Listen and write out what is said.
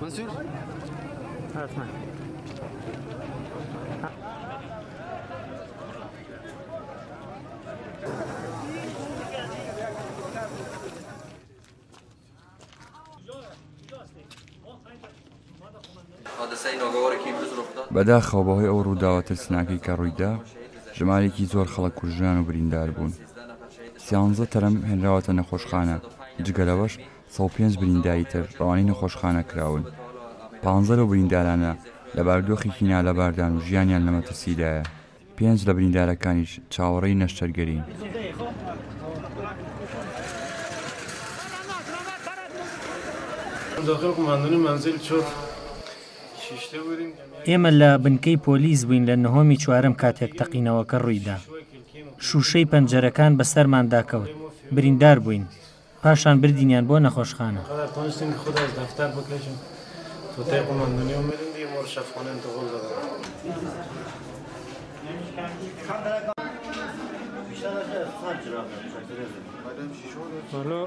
منصور حتما بەداخەوە بەهۆی ئەو ڕووداوە ترسناکەی کە ڕوویدا ژمارێکی زۆر خەڵک کوژران و بریندار بوون. 13 تەرەم هێنراوەتە نەخۆشخانە، جگەلەوەش 105 برینداری تر ڕەوانەی نەخۆشخانە کراون. 15 لەو بریندارانە لە باردۆخێکی نالەباردان و ژیانیان لە مەترسیدایە. 5 لە بریندارەکانیش چاوەڕێی نەشتەرگەرین. ئێمە لە بنکەی پۆلیس بووین لە نهۆمی چوارەم کاتێک تەقینەوەکە ڕوویدا. شوشەی پەنجەرەکان بەسەرماندا کەوت، بریندار بووین، پاشان بردینیان بۆ نەخۆشخانە. حالا